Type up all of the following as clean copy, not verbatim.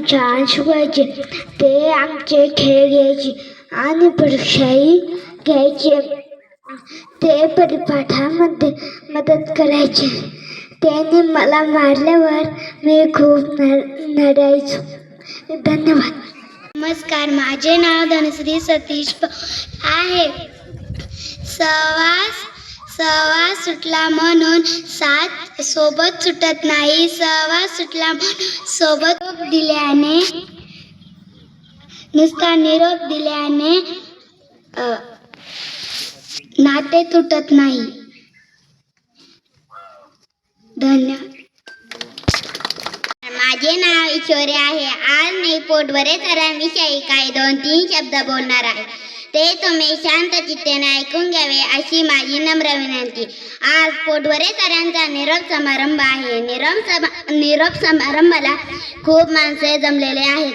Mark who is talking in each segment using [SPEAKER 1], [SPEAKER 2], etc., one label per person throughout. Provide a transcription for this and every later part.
[SPEAKER 1] छान शिकवायचे. ते आमचे खेळ घ्यायचे आणि परीक्षाही घ्यायचे. ते परिपाठामध्ये मदत करायचे. त्यांनी मला मारल्यावर मी खूप रडायचो. धन्यवाद.
[SPEAKER 2] नमस्कार, माझे नाव धनश्री सतीश आहे. सवा सुटला म्हणून सात सोबत सुटत नाही. सवा सुटला म्हणून सोबत दिल्याने, नुसता निरोप दिल्याने नाते तुटत नाही. धन्यवाद. माझे नाव ईश्वरी आहे. आज मी पोटभरे सरांविषयी काही 2-3 शब्द बोलणार आहे. ते तुम्ही शांत चित्तेने ऐकून घ्यावे अशी माझी नम्र विनंती. आज पोटभरे सरांचा निरोप समारंभ आहे. निरोप समारंभाला खूप माणसे जमलेले आहेत.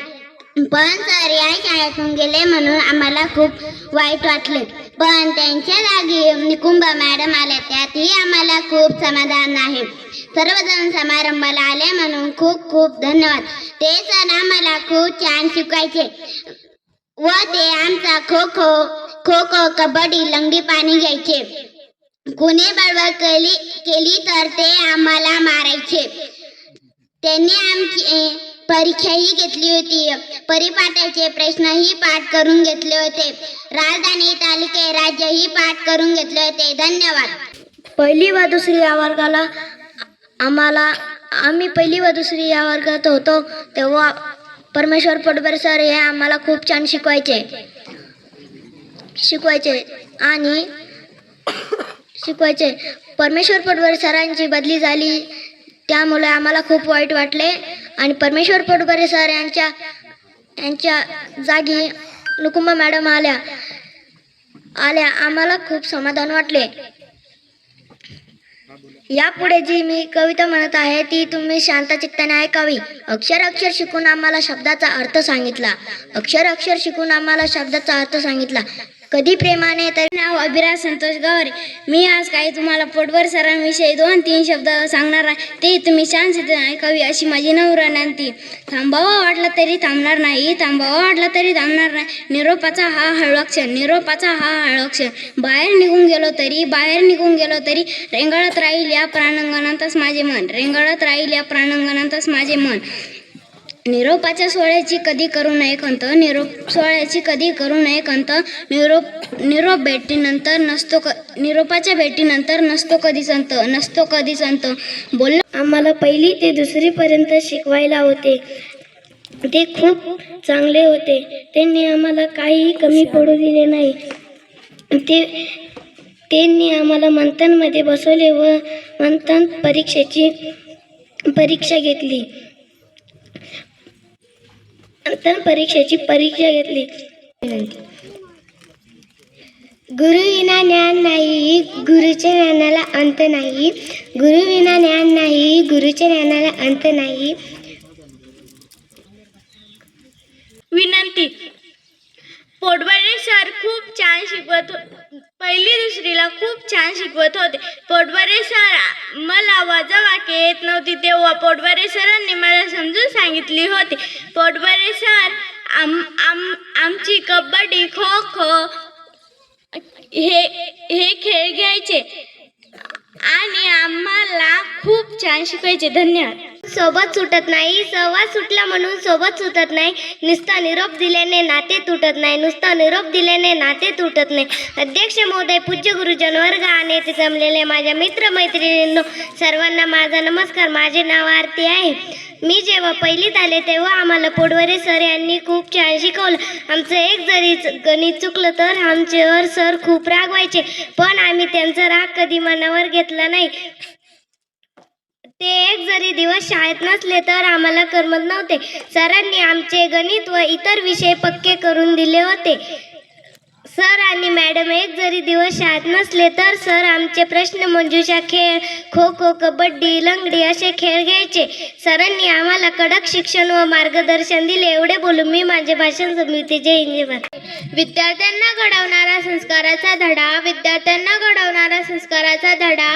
[SPEAKER 2] पण सर या शाळेतून गेले म्हणून आम्हाला खूप वाईट वाटले. पण त्यांच्या जागी निकुंभ मॅडम आल्या, त्यातही आम्हाला खूप समाधान आहे. सर्वजण समारंभाला आले म्हणून खूप खूप धन्यवाद. ते सर आम्हाला खूप छान शिकवायचे व ते आमचा खो खो कबड्डी लंगडी पाणी घ्यायचे. कुणी बडबड केली तर ते आम्हाला मारायचे. त्यांनी आमची परीक्षाही घेतली होती. परिपाठाचे प्रश्नही पाठ करून घेतले होते. राजधानी तालुके राज्यही पाठ करून घेतले होते. धन्यवाद.
[SPEAKER 1] पहिली व दुसरी या वर्गाला आम्ही पहिली व दुसरी या वर्गात होतो तेव्हा परमेश्वर पोटभरे सर हे आम्हाला खूप छान शिकवायचे परमेश्वर पोटभरे सरांची बदली झाली त्यामुळे आम्हाला खूप वाईट वाटले आणि परमेश्वर पोटभरे सर यांच्या जागी निकुंभ मॅडम आल्या. आम्हाला खूप समाधान वाटले. यापुढे जी मी कविता म्हणत आहे ती तुम्ही शांत चित्ताने ऐकावी. अक्षर शिकून आम्हाला शब्दाचा अर्थ सांगितला. कधी प्रेमाने. तरी नाव अभिराज संतोष गवारे. मी आज काही तुम्हाला पोटभरे सरांविषयी 2-3 शब्द सांगणार आहे. ते तुम्ही शांत चित्ताने ऐकावी अशी माझी नम्र विनंती. थांबावं वाटलं तरी थांबणार नाही. निरोपाचा हा हळू क्षण. बाहेर निघून गेलो तरी रेंगाळत राहील या प्राणांगणातच माझे मन. निरोपाच्या सोहळ्याची कधी करू नये खंत. निरोपाच्या भेटीनंतर नसतो कधीच अंत. बोल.
[SPEAKER 2] आम्हाला 1ली ते 2री पर्यंत शिकवायला होते. ते खूप चांगले होते. त्यांनी आम्हाला काहीही कमी पडू दिले नाही. त्यांनी आम्हाला मंथनमध्ये बसवले व मंथन परीक्षेची परीक्षा घेतली. गुरुविना ज्ञान नाही, गुरुच्या ज्ञानाला अंत नाही. गुरुविना ज्ञान नाही, गुरुच्या ज्ञानाला अंत नाही.
[SPEAKER 3] विनंती. पोटभरे सर खूप छान शिकवत होते. 1ली-2रीला खूप छान शिकवत होते. पोटभरे सर मला वजाबाकी येत नव्हती तेव्हा पोटभरे सरांनी मला समजून सांगितली होती. पोटभरे सर आमची कबड्डी खो खो हे खेळ घ्यायचे आणि आम्हाला खूप छान शिकवायचे. धन्यवाद.
[SPEAKER 2] सोबत सुटत नाही. सवा सुटला म्हणून सोबत सुटत नाही. नुसता निरोप दिल्याने नाते तुटत नाही. अध्यक्ष महोदय, पूज्य गुरुजन वर्ग आणि येथे जमलेले माझ्या मित्रमैत्रिणींनो, सर्वांना माझा नमस्कार. माझे नाव आरती आहे. मी जेव्हा 1लीत आले तेव्हा आम्हाला पोटभरे सर यांनी खूप छान शिकवलं. आमचं एक जरी गणित चुकलं तर आमच्यावर सर खूप रागवायचे, पण आम्ही त्यांचा राग कधी मनावर घेतला नाही. ते एक जरी दिवस शाळेत नसले तर आम्हाला करमत नव्हते. सरांनी आमचे गणित व इतर विषय पक्के करून दिले होते.
[SPEAKER 3] सर आणि मॅडम एक जरी दिवस शाळेत नसले तर सर आमचे प्रश्न मंजुषा खेळ, खो खो, कबड्डी, लंगडी असे खेळ घ्यायचे. सरांनी आम्हाला कडक शिक्षण व मार्गदर्शन दिले. एवढे बोलून मी माझे भाषण संपविते. जय हिंद जय भारत. विद्यार्थ्यांना घडवणारा संस्काराचा धडा, विद्यार्थ्यांना घडवणारा संस्काराचा धडा.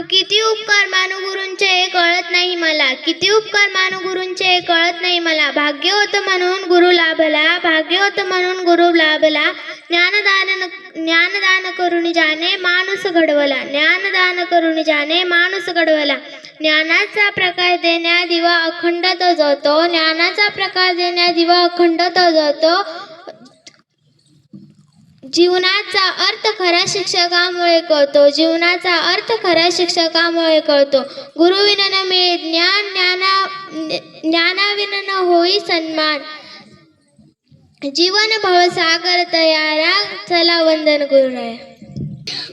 [SPEAKER 3] किती उपकार मानू गुरूंचे कळत नाही मला, किती उपकार मानू गुरूंचे कळत नाही मला. भाग्य होतं म्हणून गुरु लाभला, भाग्य होतं म्हणून गुरु लाभला. ज्ञानदान करून ज्याने माणूस घडवला, ज्ञानदान करून ज्याने माणूस घडवला. ज्ञानाचा प्रकाश देण्या दिवा अखंड तो जातो, ज्ञानाचा प्रकाश देण्या दिवा अखंड तो जातो. जीवनाचा अर्थ खऱ्या शिक्षकामुळे कळतो, जीवनाचा अर्थ खऱ्या शिक्षकामुळे कळतो. गुरुविन मिळे ज्ञान, ज्ञानाविन होई सन्मान. जीवन भवसागर तयारा, चला वंदन गुरुराया.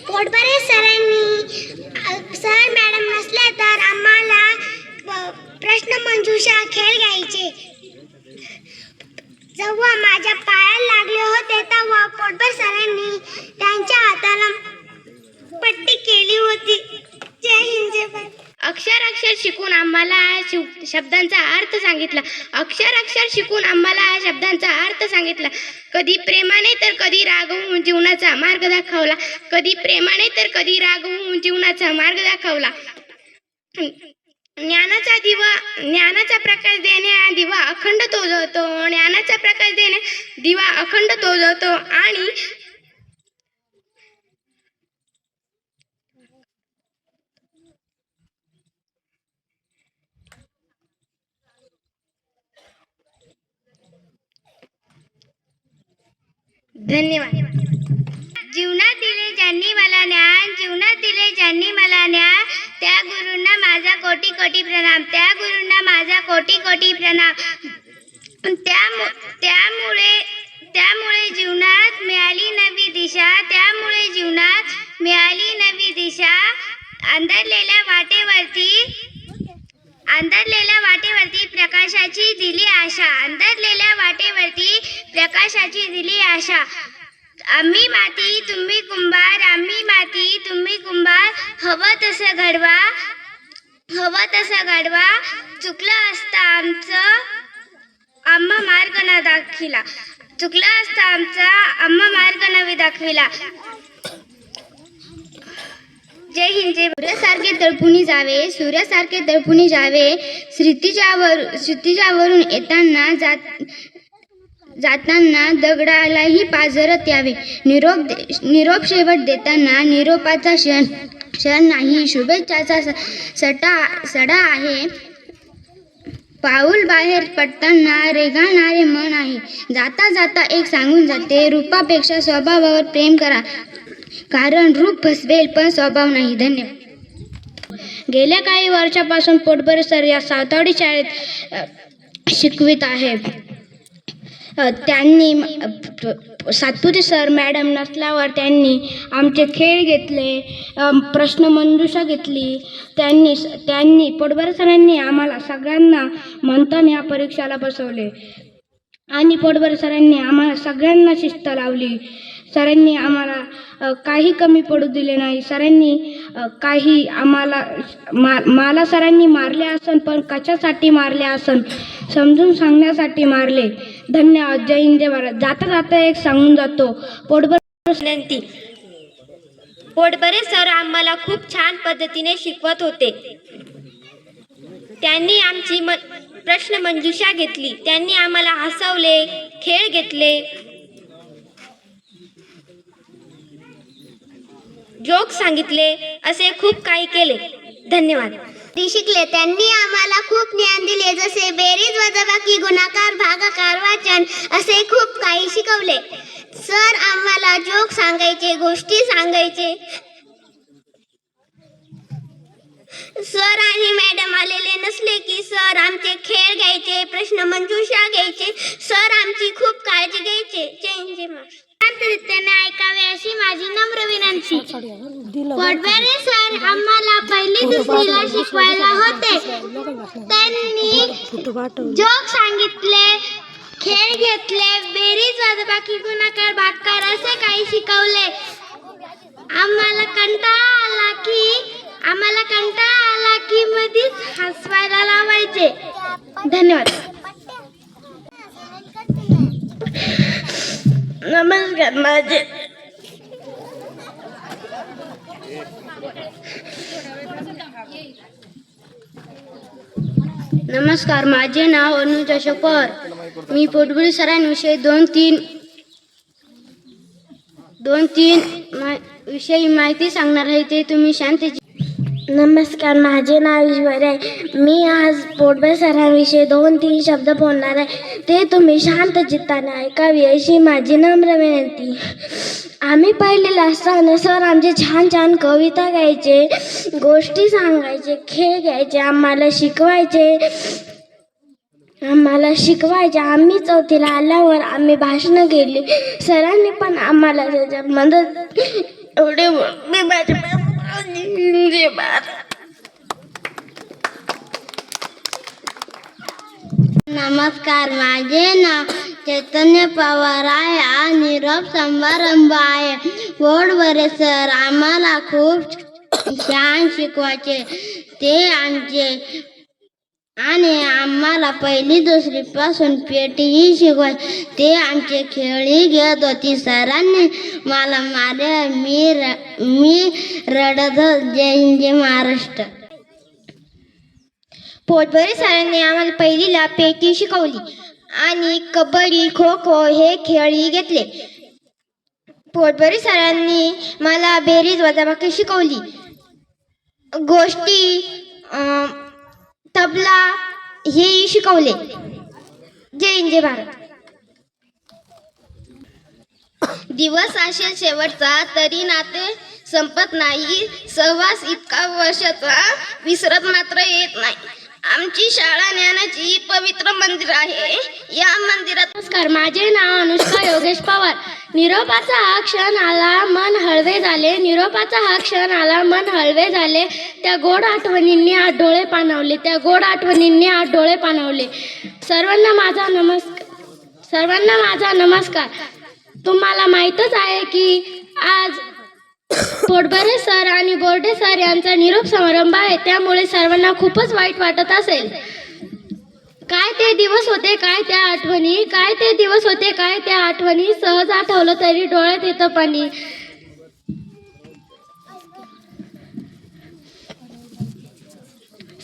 [SPEAKER 2] पोटभरे सर मॅडम नसले तर आम्हाला प्रश्न मंजुषा खेळ घ्यायचे. जेव्हा माझ्या पायाला लागले होते तेव्हा पोटभर सरांनी त्यांच्या हाताला पट्टी केली होती. जय हिंद जय भारत.
[SPEAKER 3] अक्षर अक्षर शिकून आम्हाला शब्दांचा अर्थ सांगितला, अक्षर अक्षर शिकून आम्हाला शब्दांचा अर्थ सांगितला. कधी प्रेमाने तर कधी रागवून जीवनाचा मार्ग दाखवला, कधी प्रेमाने तर कधी रागवून जीवनाचा मार्ग दाखवला. ज्ञानाचा प्रकाश देणे दिवा अखंड तो जातो, ज्ञानाचा प्रकाश देणे दिवा अखंड तो जातो. आणि धन्यवाद. जीवनात दिले ज्यांनी मला ज्ञान, जीवनात दिले ज्यांनी मला ज्ञान, त्या गुरूंना माझा कोटी कोटी प्रणाम, त्या गुरूंना माझा कोटी कोटी प्रणाम. त्यामुळे जीवनात मिळाली नवी दिशा, त्यामुळे जीवनात मिळाली नवी दिशा. अंधारलेल्या वाटेवरती प्रकाशाची दिली आशा, अंधारलेल्या वाटेवरती प्रकाशाची दिली आशा. आम्ही माती तुम्ही कुंभार, आम्ही माती तुम्ही कुंभार. हवं तसं घडवा, हवं तसं घडवा. चुकलं असता आमचं आम्हा मार्ग न दाखविला, चुकलं असता आमचा आम्हा मार्ग नवी दाखविला. जय हिंद जय. सूर्यासारखे तळपुनी जावे, सूर्यासारखे तळपुनी जावे. क्षितिजावरून येताना जाताना दगडालाही पाझरत यावे. निरोप शेवट देताना निरोपाचा क्षण नाही. शुभेच्छाचा सडा आहे. पाऊल बाहेर पडताना रेगाणारे मन आहे. जाता जाता एक सांगून जाते, रूपापेक्षा स्वभावावर प्रेम करा, कारण रूप फसवेल पण स्वभाव नाही. धन्यवाद. गेल्या काही वर्षापासून पोटभरे सर या सावतावडी शाळेत शिकवित आहेत. त्यांनी सातपुते सर मॅडम नसल्यावर त्यांनी आमचे खेळ घेतले, प्रश्न मंजुषा घेतली. त्यांनी पोटभरे सरांनी आम्हाला सगळ्यांना मंथन या परीक्षेला बसवले आणि पोटभरे सरांनी आम्हाला सगळ्यांना शिस्त लावली. सरांनी आम्हाला काही कमी पडू दिले नाही. सरांनी काही मला सरांनी मारले असन, पण कशासाठी मारले असन समजून सांगण्यासाठी मारले. धन्यवाद. जय हिंद जय भारत. जाता जाता एक सांगून जातो, पोटभरे विनंती. पोटभरे सर आम्हाला खूप छान पद्धतीने शिकवत होते. त्यांनी आमची प्रश्न मंजुषा घेतली, त्यांनी आम्हाला हसवले, खेळ घेतले, जोक सांगितले, असे खूप काही केले. धन्यवाद.
[SPEAKER 2] शिकले. त्यांनी आम्हाला खूप ज्ञान दिले, जसे बेरीज वजाबाकी गुणाकार भागाकार वाचन असे खूप काही शिकवले. सर आम्हाला जोक सांगायचे, गोष्टी सांगायचे. सर आणि मॅडम आलेले नसले की सर आमचे खेळ घ्यायचे, प्रश्न मंजुषा घ्यायचे. सर आमची खूप काळजी घ्यायचे. जय हिंद जय महाराष्ट्र. शांततेने ऐकावे अशी माझी नम्र विनंती. पोटभरे सर आम्हाला पहिली दुसरीला शिकवायला होते. त्यांनी जोक सांगितले, खेळ घेतले, बेरीज वजाबाकी गुणाकार भागाकार असे काही शिकवले. आम्हाला कंटाळा आला की मधीच हसवायला लावायचे. धन्यवाद.
[SPEAKER 3] नमस्कार माझे नाव अनुज अशोक पवार. मी पोटबुरी सरांविषयी दोन तीन विषयी माहिती सांगणार आहे. ते तुम्ही शांतची.
[SPEAKER 1] नमस्कार, माझे नाव ईश्वर आहे. मी आज पोटभर सरांविषयी 2-3 शब्द बोलणार आहे. ते तुम्ही शांत चित्ताने ऐकावी अशी माझी नम्र विनंती. आम्ही पहिलेला असताना सर आमचे छान छान कविता गायचे, गोष्टी सांगायचे, खेळ घ्यायचे, आम्हाला शिकवायचे. आम्ही चौथीला आल्यावर आम्ही भाषणं केली. सरांनी पण आम्हाला त्याच्यात मदत एवढे मी
[SPEAKER 2] नमस्कार, माझे नाव चैतन्य पवार आहे. हा निरोप समारंभ आहे. बोर्डवरे सर आम्हाला खूप छान शिकवायचे. ते आणि आम्हाला 1ली-2री पासून पेटीही शिकवायचे. ते आमचे खेळही घेत होती. सरांनी मला मारले, मी रडत होते. जय महाराष्ट्र. पोटभरे सरांनी आम्हाला 1लीला पेटी शिकवली आणि कबड्डी, खो खो हे खेळही घेतले. पोटभरे सरांनी मला बेरीज वजाबाकी शिकवली. गोष्टी, तबला हेही शिकवले. जय भारत.
[SPEAKER 3] दिवस असेल शेवटचा तरी नाते संपत नाही. सहवास इतका वर्षाचा विसरत मात्र येत नाही. आमची शाळा ज्ञानाची पवित्र मंदिर आहे. या मंदिरात.
[SPEAKER 1] नमस्कार, माझे नाव अनुष्का योगेश पवार. निरोपाचा हा क्षण आला, मन हळवे झाले. निरोपाचा हा क्षण आला, मन हळवे झाले. त्या गोड आठवणींनी आज डोळे पाणावले. सर्वांना माझा नमस्कार. तुम्हाला माहीतच आहे की आज पोटभरे सर आणि बोर्डे सर यांचा निरोप समारंभ आहे. त्यामुळे सर्वांना खूपच वाईट वाटत असेल. काय ते दिवस होते, काय त्या आठवणी, सहज आठवलं तरी डोळ्यात येतं पाणी.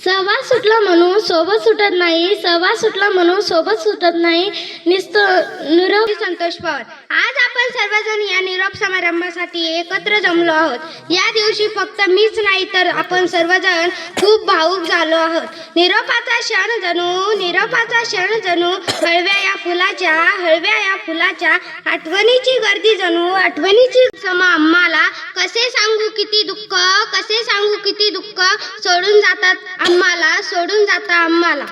[SPEAKER 1] सहवास सुटला म्हणून सोबत सुटत नाही. निरोप.
[SPEAKER 3] संतोष पवार. आज आपण सर्वजण या निरोप समारंभासाठी एकत्र जमलो आहोत. या दिवशी फक्त मीच नाही तर आपण सर्वजण खूप भावुक झालो आहोत. निरोपाचा क्षण जणू हळव्या या फुलाच्या आठवणीची गर्दी जणू आठवणीची समा. आम्हाला कसे सांगू किती दुःख सोडून जातात आम्हाला.